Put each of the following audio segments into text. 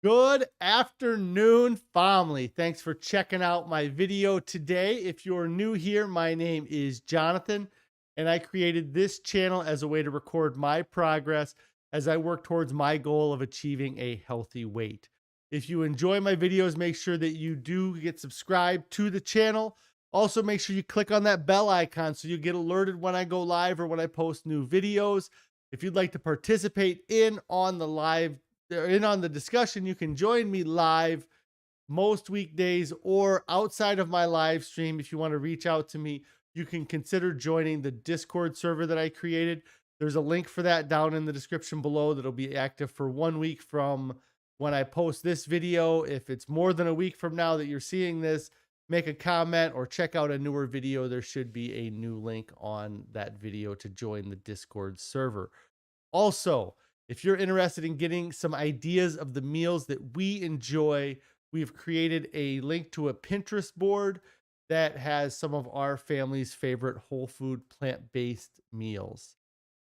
Good afternoon, family. Thanks for checking out my video today. If you're new here, my name is Jonathan, and I created this channel as a way to record my progress as I work towards my goal of achieving a healthy weight. If you enjoy my videos, make sure that you do get subscribed to the channel. Also, make sure you click on that bell icon so you get alerted when I go live or when I post new videos. If you'd like to participate in on the discussion, you can join me live most weekdays or outside of my live stream. If you want to reach out to me, you can consider joining the Discord server that I created. There's a link for that down in the description below that'll be active for 1 week from when I post this video. If it's more than a week from now that you're seeing this, make a comment or check out a newer video. There should be a new link on that video to join the Discord server. Also, if you're interested in getting some ideas of the meals that we enjoy, we've created a link to a Pinterest board that has some of our family's favorite whole food plant-based meals.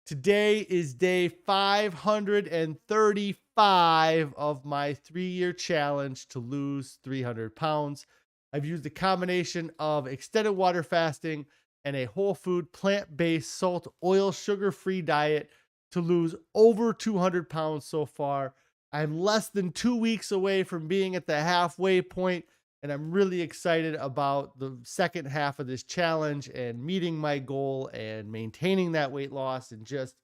Today is day 535 of my 3-year challenge to lose 300 pounds. I've used a combination of extended water fasting and a whole food plant-based salt, oil, sugar-free diet to lose over 200 pounds so far. I'm less than 2 weeks away from being at the halfway point, and I'm really excited about the second half of this challenge and meeting my goal and maintaining that weight loss and just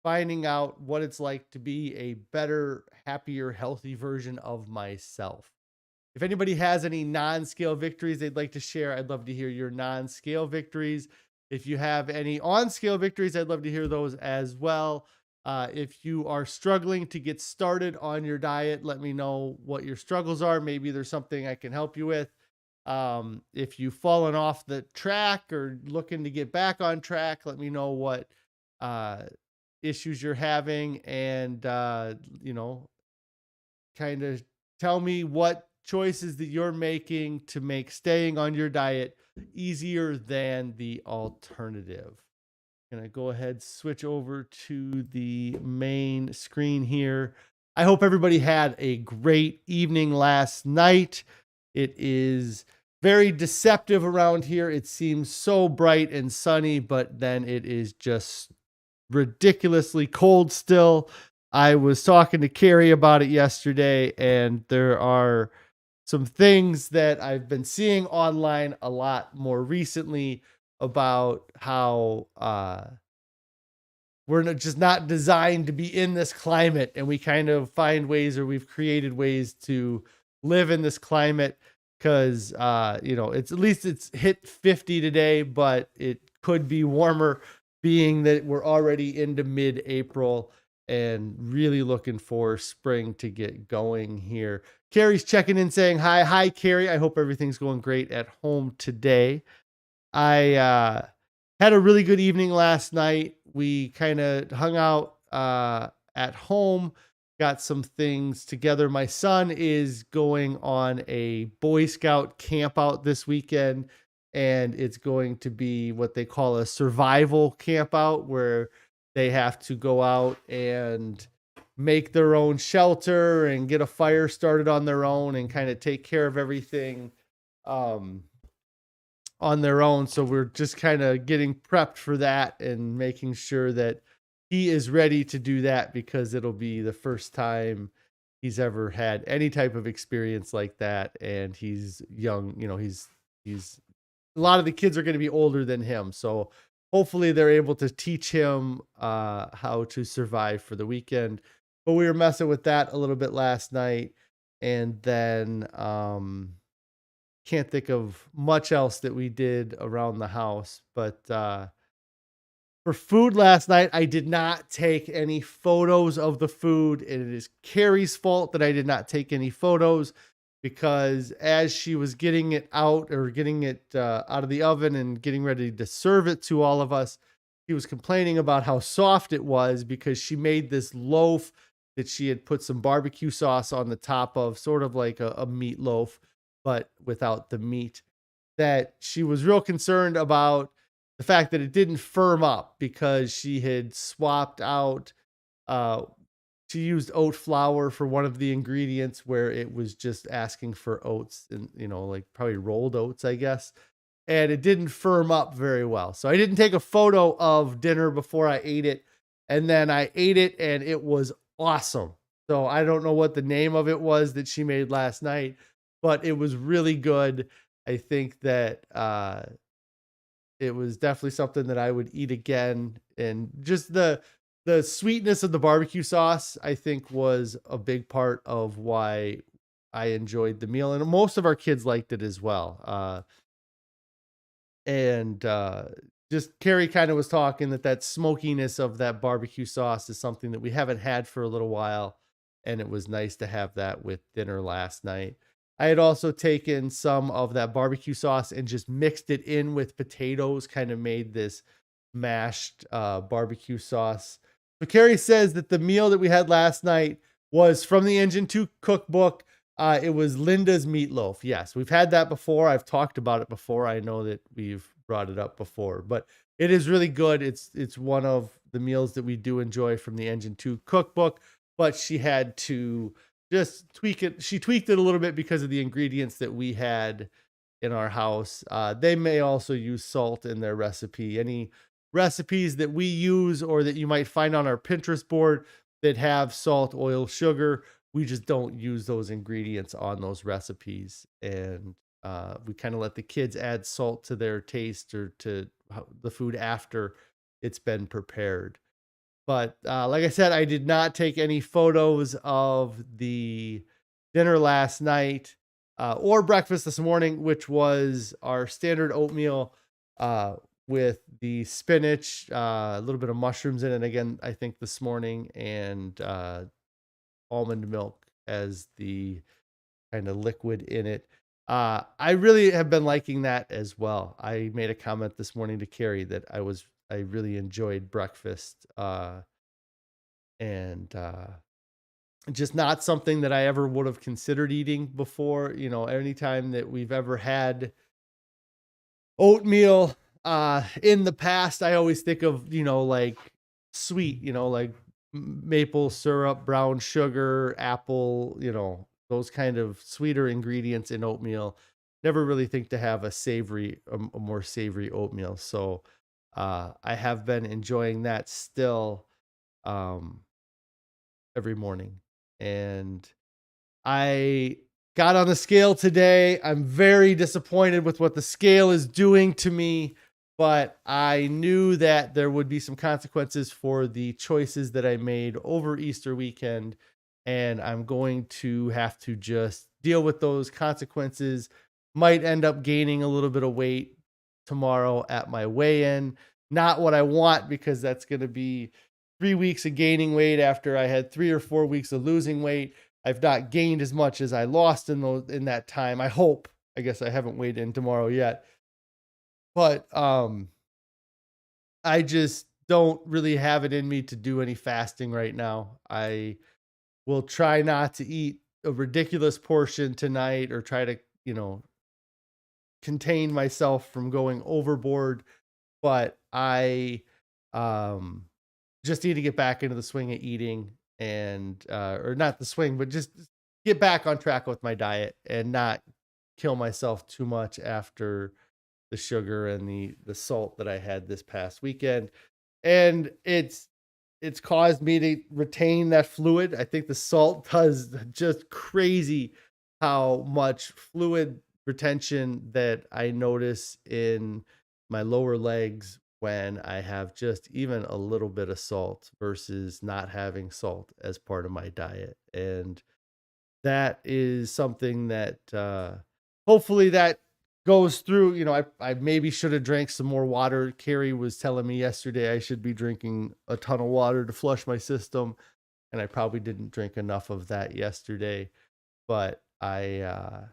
finding out what it's like to be a better, happier, healthy version of myself. If anybody has any non-scale victories they'd like to share, I'd love to hear your non-scale victories. If you have any on-scale victories, I'd love to hear those as well. If you are struggling to get started on your diet, let me know what your struggles are. Maybe there's something I can help you with. If you've fallen off the track or looking to get back on track, let me know what issues you're having and, kind of tell me what choices that you're making to make staying on your diet easier than the alternative. Gonna go ahead, switch over to the main screen here. I hope everybody had a great evening last night. It is very deceptive around here. It seems so bright and sunny, but then it is just ridiculously cold still. I was talking to Carrie about it yesterday, and there are some things that I've been seeing online a lot more recently about how we're just not designed to be in this climate, and we kind of find ways, or we've created ways to live in this climate because it's at least it's hit 50 today, but it could be warmer, being that we're already into mid-April and really looking for spring to get going here. Carrie's checking in saying hi. Hi, Carrie. I hope everything's going great at home today. I had a really good evening last night. We kind of hung out at home, got some things together. My son is going on a Boy Scout camp out this weekend, and it's going to be what they call a survival camp out, where they have to go out and make their own shelter and get a fire started on their own and kind of take care of everything on their own. So we're just kind of getting prepped for that and making sure that he is ready to do that, because it'll be the first time he's ever had any type of experience like that. And he's young, he's a lot of the kids are going to be older than him. So hopefully they're able to teach him how to survive for the weekend. But we were messing with that a little bit last night. And then can't think of much else that we did around the house. But for food last night, I did not take any photos of the food. And it is Carrie's fault that I did not take any photos, because as she was getting it out, or getting it out of the oven and getting ready to serve it to all of us, she was complaining about how soft it was, because she made this loaf that she had put some barbecue sauce on the top of, sort of like a meatloaf, but without the meat. That she was real concerned about the fact that it didn't firm up, because she had swapped out she used oat flour for one of the ingredients where it was just asking for oats and, like probably rolled oats, I guess. And it didn't firm up very well. So I didn't take a photo of dinner before I ate it. And then I ate it and it was awesome. So I don't know what the name of it was that she made last night, but it was really good. I think that it was definitely something that I would eat again. And just the sweetness of the barbecue sauce, I think, was a big part of why I enjoyed the meal. And most of our kids liked it as well. And just Carrie kind of was talking that smokiness of that barbecue sauce is something that we haven't had for a little while, and it was nice to have that with dinner last night. I had also taken some of that barbecue sauce and just mixed it in with potatoes, kind of made this mashed barbecue sauce. So Carrie says that the meal that we had last night was from the Engine 2 cookbook. It was Linda's meatloaf. Yes, we've had that before. I've talked about it before. I know that we've brought it up before, but it is really good. It's one of the meals that we do enjoy from the Engine 2 cookbook, but she had to just tweak it. She tweaked it a little bit because of the ingredients that we had in our house. They may also use salt in their recipe. Any recipes that we use or that you might find on our Pinterest board that have salt, oil, sugar, we just don't use those ingredients on those recipes. And we kind of let the kids add salt to their taste or to the food after it's been prepared. But like I said, I did not take any photos of the dinner last night or breakfast this morning, which was our standard oatmeal with the spinach, a little bit of mushrooms in it. Again, I think this morning, and almond milk as the kind of liquid in it. I really have been liking that as well. I made a comment this morning to Carrie that I really enjoyed breakfast and just not something that I ever would have considered eating before. Anytime that we've ever had oatmeal in the past, I always think of, like sweet, like maple syrup, brown sugar, apple, those kind of sweeter ingredients in oatmeal. Never really think to have a more savory oatmeal. So I have been enjoying that still every morning. And I got on the scale today. I'm very disappointed with what the scale is doing to me, but I knew that there would be some consequences for the choices that I made over Easter weekend, and I'm going to have to just deal with those consequences. Might end up gaining a little bit of weight tomorrow at my weigh-in. Not what I want, because that's going to be 3 weeks of gaining weight after I had 3 or 4 weeks of losing weight. I've not gained as much as I lost in that time. I hope. I guess I haven't weighed in tomorrow yet. But I just don't really have it in me to do any fasting right now. I will try not to eat a ridiculous portion tonight, or try to, contain myself from going overboard. But I just need to get back into the swing of eating, and or not the swing, but just get back on track with my diet and not kill myself too much after the sugar and the salt that I had this past weekend. And it's caused me to retain that fluid. I think the salt does just crazy how much fluid retention that I notice in my lower legs when I have just even a little bit of salt versus not having salt as part of my diet. And that is something that hopefully that goes through. I maybe should have drank some more water. Carrie was telling me yesterday I should be drinking a ton of water to flush my system, and I probably didn't drink enough of that yesterday. But I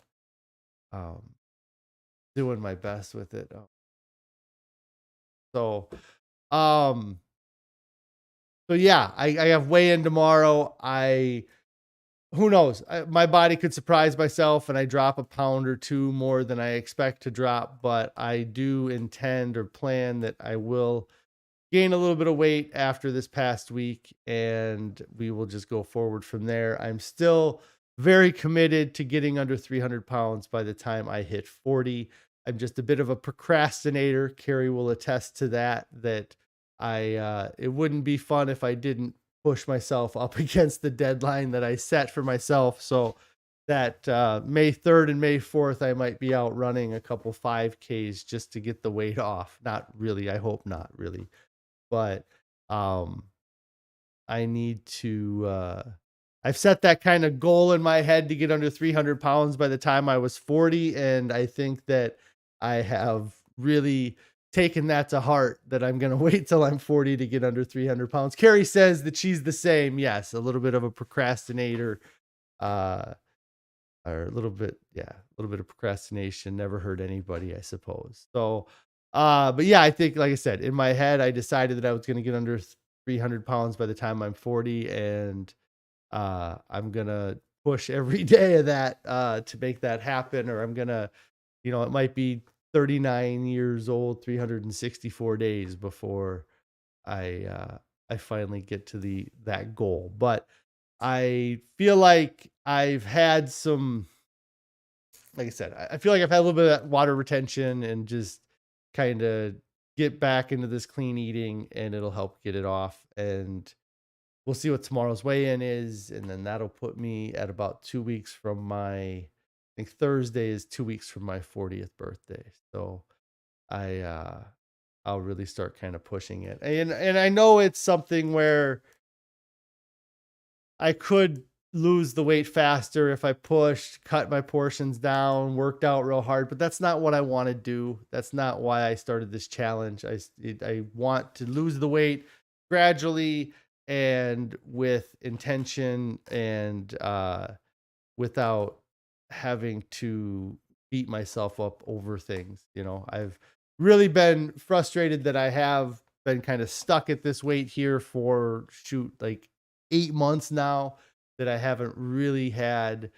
doing my best with it. So um so yeah, I have weigh-in tomorrow. Who knows? My body could surprise myself and I drop a pound or two more than I expect to drop, but I do intend or plan that I will gain a little bit of weight after this past week, and we will just go forward from there. I'm still very committed to getting under 300 pounds by the time I hit 40. I'm just a bit of a procrastinator. Carrie will attest to that, it wouldn't be fun if I didn't push myself up against the deadline that I set for myself. So that May 3rd and May 4th, I might be out running a couple 5Ks just to get the weight off. Not really. I hope not really. But I need to, I've set that kind of goal in my head to get under 300 pounds by the time I was 40. And I think that I have really taken that to heart, that I'm going to wait till I'm 40 to get under 300 pounds. Carrie says that she's the same. Yes. A little bit of a procrastinator, or a little bit of procrastination never hurt anybody, I suppose. So, but yeah, I think, like I said, in my head, I decided that I was going to get under 300 pounds by the time I'm 40, and I'm going to push every day of that to make that happen, or I'm going to, it might be 39 years old, 364 days before I finally get to that goal. But I feel like I've had some, like I said, I feel like I've had a little bit of water retention and just kind of get back into this clean eating, and it'll help get it off. And we'll see what tomorrow's weigh-in is. And then that'll put me at about 2 weeks from I think Thursday is 2 weeks from my 40th birthday. So I'll really start kind of pushing it. And I know it's something where I could lose the weight faster if I pushed, cut my portions down, worked out real hard, but that's not what I want to do. That's not why I started this challenge. I want to lose the weight gradually and with intention, and without having to beat myself up over things. I've really been frustrated that I have been kind of stuck at this weight here for like 8 months now, that I haven't really had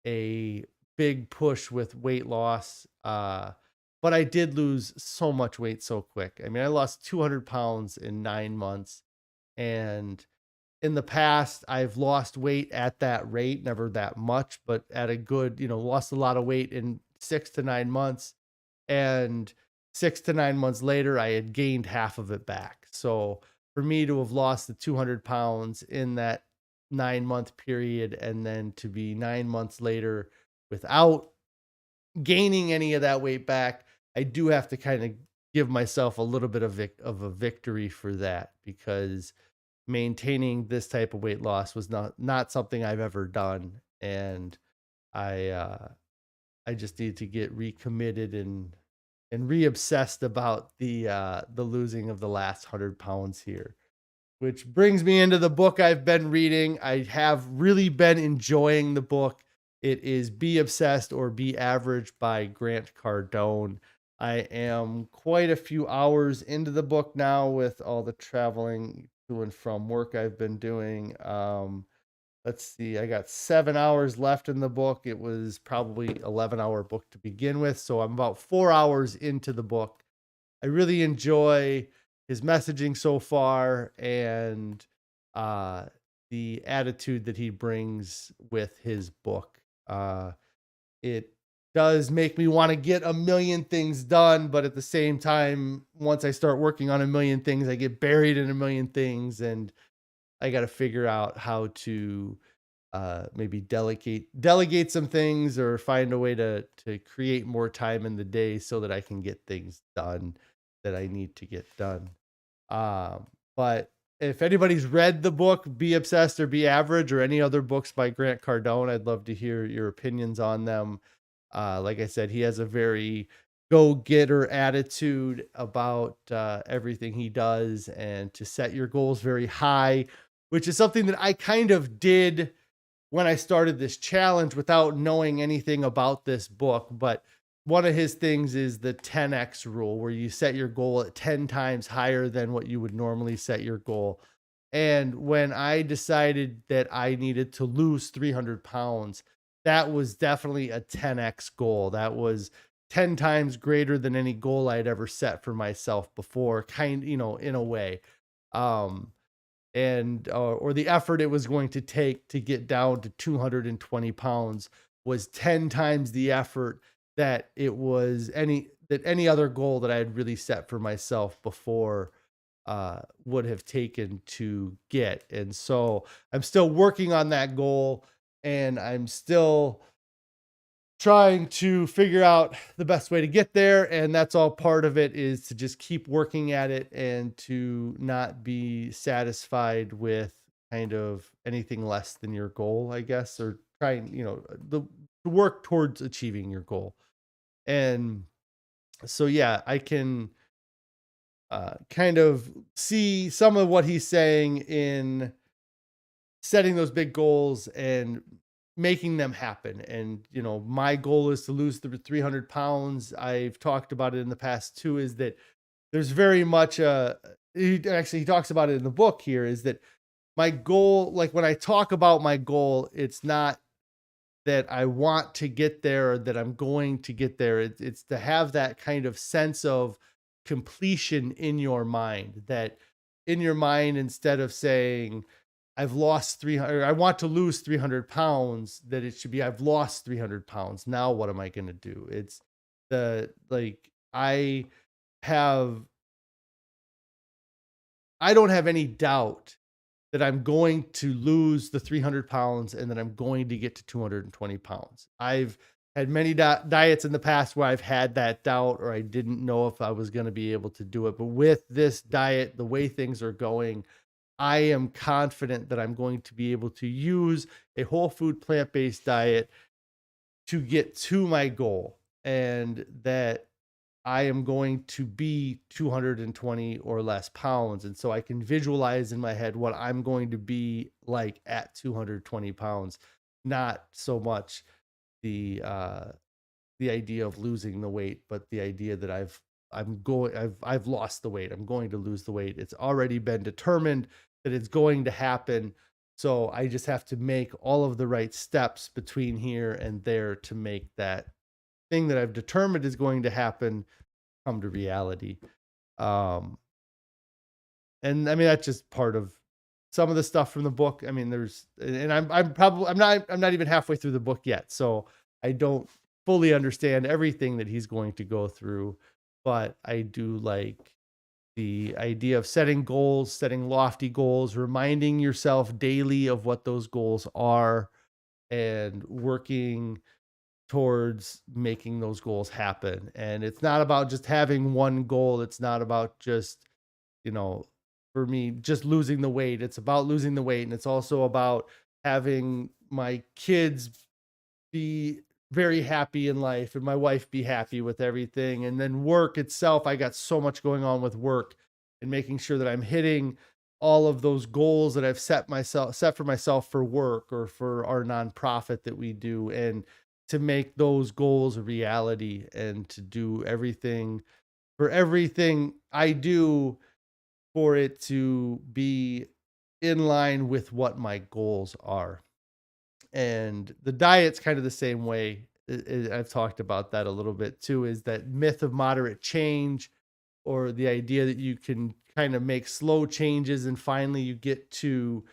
a big push with weight loss. But I did lose so much weight so quick. I mean, I lost 200 pounds in 9 months. And in the past, I've lost weight at that rate, never that much, but at a good, lost a lot of weight in 6 to 9 months. And 6 to 9 months later, I had gained half of it back. So for me to have lost the 200 pounds in that 9-month period, and then to be 9 months later without gaining any of that weight back, I do have to kind of give myself a little bit of a victory for that, because maintaining this type of weight loss was not something I've ever done. And I just need to get recommitted and re-obsessed about the losing of the last 100 pounds here. Which brings me into the book I've been reading. I have really been enjoying the book. It is Be Obsessed or Be Average by Grant Cardone. I am quite a few hours into the book now with all the traveling to and from work I've been doing. Let's see, I got 7 hours left in the book. It was probably 11-hour book to begin with, so I'm about 4 hours into the book. I really enjoy his messaging so far, and the attitude that he brings with his book. It does make me want to get a million things done, but at the same time, once I start working on a million things, I get buried in a million things, and I got to figure out how to maybe delegate some things, or find a way to create more time in the day so that I can get things done that I need to get done. But if anybody's read the book Be Obsessed or Be Average, or any other books by Grant Cardone, I'd love to hear your opinions on them. Like I said, he has a very go-getter attitude about everything he does, and to set your goals very high, which is something that I kind of did when I started this challenge without knowing anything about this book. But one of his things is the 10x rule, where you set your goal at 10 times higher than what you would normally set your goal. And when I decided that I needed to lose 300 pounds, that was definitely a 10x goal. That was 10 times greater than any goal I'd ever set for myself before, in a way. Um, and or the effort it was going to take to get down to 220 pounds was 10 times the effort that any other goal that I had really set for myself before would have taken to get. And so I'm still working on that goal, and I'm still trying to figure out the best way to get there. And that's all part of it, is to just keep working at it and to not be satisfied with kind of anything less than your goal, I guess, or trying, to work towards achieving your goal. And so, yeah, I can kind of see some of what he's saying in setting those big goals and making them happen. And, my goal is to lose the 300 pounds. I've talked about it in the past too, is that there's very much he talks about it in the book here, is that my goal, like when I talk about my goal, it's not that I want to get there or that I'm going to get there. It's to have that kind of sense of completion in your mind, that in your mind, instead of saying, I've lost 300, I want to lose 300 pounds, that it should be, I've lost 300 pounds. Now, what am I going to do? It's I have, I don't have any doubt that I'm going to lose the 300 pounds and that I'm going to get to 220 pounds. I've had many diets in the past where I've had that doubt, or I didn't know if I was going to be able to do it. But with this diet, the way things are going, I am confident that I'm going to be able to use a whole food plant-based diet to get to my goal, and that I am going to be 220 or less pounds. And so I can visualize in my head what I'm going to be like at 220 pounds, not so much the idea of losing the weight, but the idea that I've lost the weight. I'm going to lose the weight. It's already been determined that it's going to happen. So I just have to make all of the right steps between here and there to make that thing that I've determined is going to happen come to reality. Um, and I mean, that's just part of some of the stuff from the book. I mean, I'm not even halfway through the book yet. So I don't fully understand everything that he's going to go through, but I do like the idea of setting goals, setting lofty goals, reminding yourself daily of what those goals are, and working towards making those goals happen. And it's not about just having one goal. It's not about just, you know, for me, just losing the weight. It's about losing the weight. And it's also about having my kids be very happy in life and my wife be happy with everything. And then work itself, I got so much going on with work and making sure that I'm hitting all of those goals that I've set for myself for work or for our nonprofit that we do, and to make those goals a reality, and to do everything I do for it to be in line with what my goals are. And the diet's kind of the same way. I've talked about that a little bit too, is that myth of moderate change, or the idea that you can kind of make slow changes and finally you get to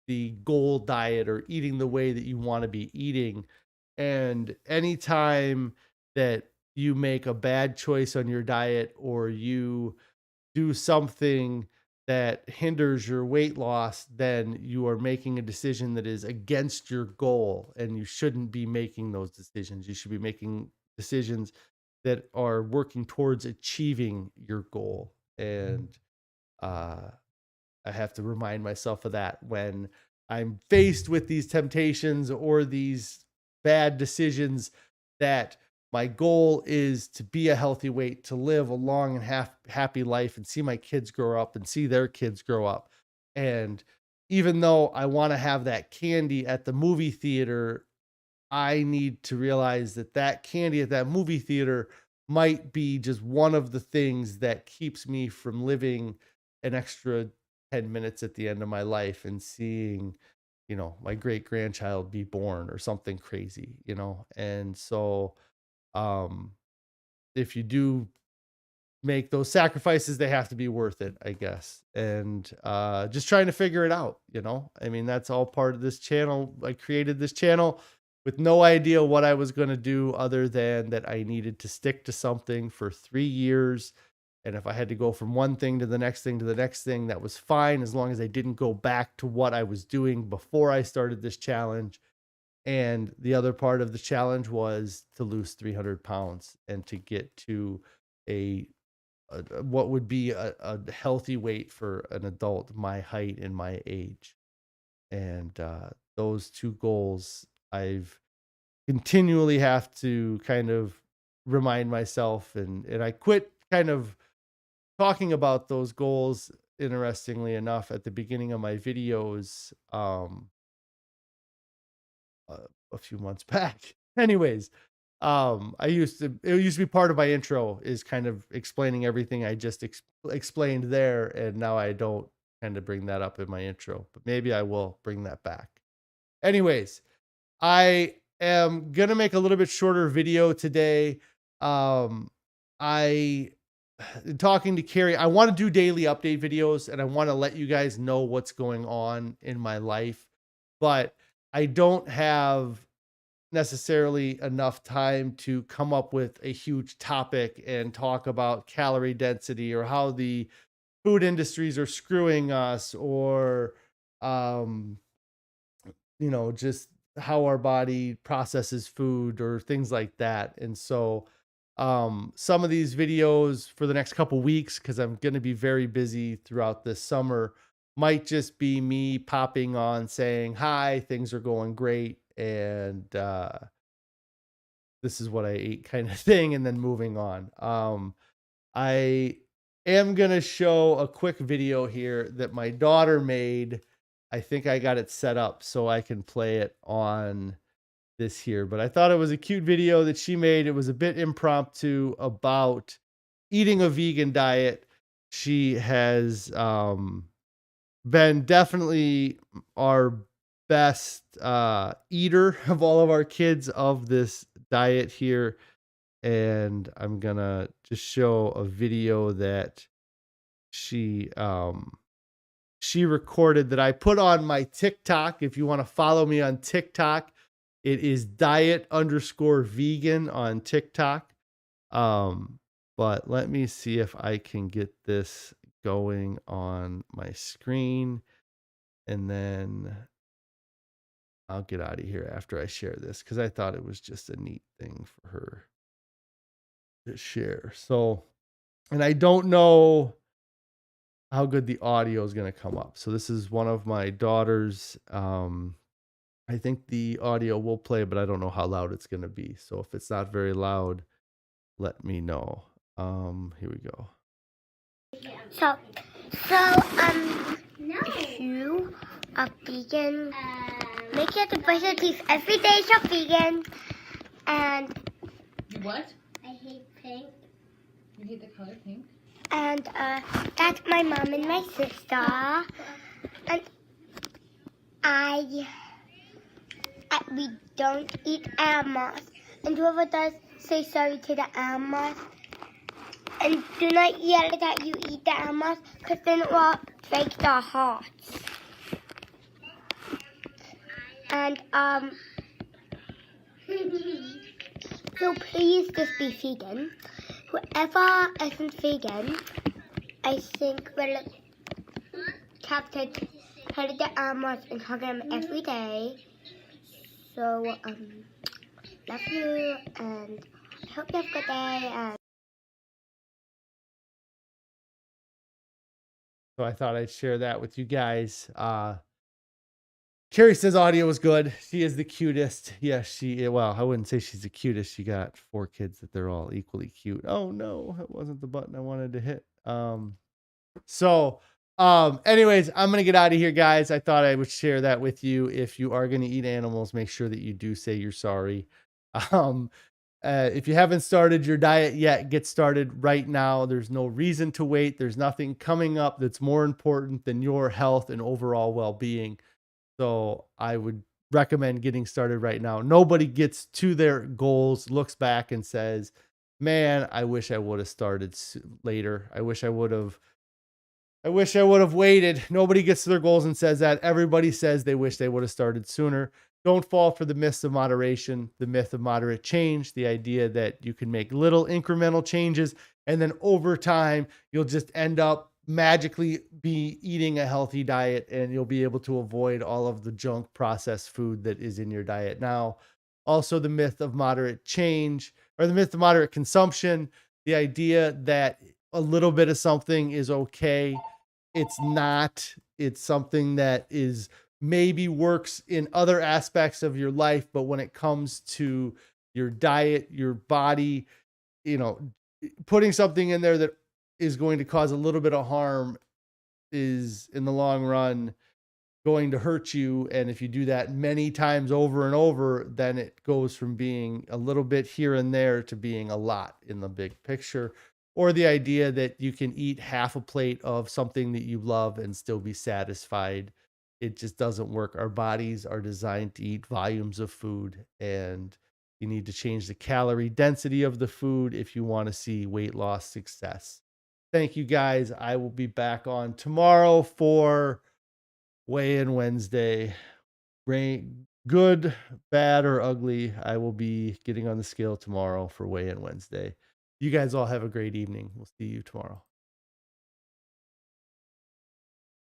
the goal diet or eating the way that you want to be eating. And anytime that you make a bad choice on your diet, or you do something that hinders your weight loss, then you are making a decision that is against your goal. And you shouldn't be making those decisions. You should be making decisions that are working towards achieving your goal. And uh, I have to remind myself of that when I'm faced with these temptations or these bad decisions, that my goal is to be a healthy weight, to live a long and happy life, and see my kids grow up and see their kids grow up. And even though I want to have that candy at the movie theater, I need to realize that that candy at that movie theater might be just one of the things that keeps me from living an extra 10 minutes at the end of my life and seeing, my great grandchild be born or something crazy. And so, um, if you do make those sacrifices, they have to be worth it, I guess. And just trying to figure it out, you know. I mean, that's all part of this channel. I created this channel with no idea what I was going to do, other than that I needed to stick to something for 3 years. And if I had to go from one thing to the next thing to the next thing, that was fine, as long as I didn't go back to what I was doing before I started this challenge. And the other part of the challenge was to lose 300 pounds and to get to a what would be a healthy weight for an adult my height and my age. And those two goals, I've continually have to kind of remind myself, and I quit kind of talking about those goals, interestingly enough, at the beginning of my videos a few months back. Anyways, it used to be part of my intro, is kind of explaining everything I just explained there, and now I don't kind of bring that up in my intro, but maybe I will bring that back. Anyways, I am gonna make a little bit shorter video today. I talking to Carrie, I want to do daily update videos, and I want to let you guys know what's going on in my life, but I don't have necessarily enough time to come up with a huge topic and talk about calorie density, or how the food industries are screwing us, or you know, just how our body processes food or things like that. And so some of these videos for the next couple weeks, because I'm going to be very busy throughout this summer, might just be me popping on saying hi, things are going great, and this is what I ate, kind of thing, and then moving on. I am going to show a quick video here that my daughter made. I think I got it set up so I can play it on this here, but I thought it was a cute video that she made. It was a bit impromptu about eating a vegan diet. She has been definitely our best eater of all of our kids of this diet here. And I'm gonna just show a video that she recorded that I put on my TikTok. If you want to follow me on TikTok, it is diet_vegan on TikTok. But let me see if I can get this going on my screen, and then I'll get out of here after I share this, because I thought it was just a neat thing for her to share. So, and I don't know how good the audio is going to come up. So this is one of my daughters. I think the audio will play, but I don't know how loud it's going to be. So if it's not very loud, let me know. Here we go. So, if you are vegan, make your brush your teeth every day so vegan. And You what? I hate pink. You hate the color pink? And that's my mom and my sister. And we don't eat animals. And whoever does, say sorry to the animals. And do not yell that you eat the animals, because then it will break their hearts. And so please just be vegan. Whoever isn't vegan, I think will have to hurt the animals and hug them every day. So love you, and I hope you have a good day. And So I thought I'd share that with you guys. Carrie says audio was good. She is the cutest. Yes, well, I wouldn't say she's the cutest. She got 4 kids that they're all equally cute. Oh no, that wasn't the button I wanted to hit. Anyways, I'm going to get out of here, guys. I thought I would share that with you. If you are going to eat animals, make sure that you do say you're sorry. If you haven't started your diet yet, get started right now. There's no reason to wait. There's nothing coming up that's more important than your health and overall well-being. So I would recommend getting started right now. Nobody gets to their goals, looks back and says, man, I wish I would have started later. I wish I would have waited. Nobody gets to their goals and says that. Everybody says they wish they would have started sooner. Don't fall for the myths of moderation, the myth of moderate change, the idea that you can make little incremental changes and then over time you'll just end up magically be eating a healthy diet and you'll be able to avoid all of the junk processed food that is in your diet now. Also, the myth of moderate change or the myth of moderate consumption, the idea that a little bit of something is okay. It's not. It's something that is maybe works in other aspects of your life, but when it comes to your diet, your body, you know, putting something in there that is going to cause a little bit of harm is in the long run going to hurt you. And if you do that many times over and over, then it goes from being a little bit here and there to being a lot in the big picture. Or the idea that you can eat half a plate of something that you love and still be satisfied. It just doesn't work. Our bodies are designed to eat volumes of food, and you need to change the calorie density of the food if you want to see weight loss success. Thank you guys. I will be back on tomorrow for weigh-in Wednesday. Good, bad, or ugly. I will be getting on the scale tomorrow for weigh-in Wednesday. You guys all have a great evening. We'll see you tomorrow.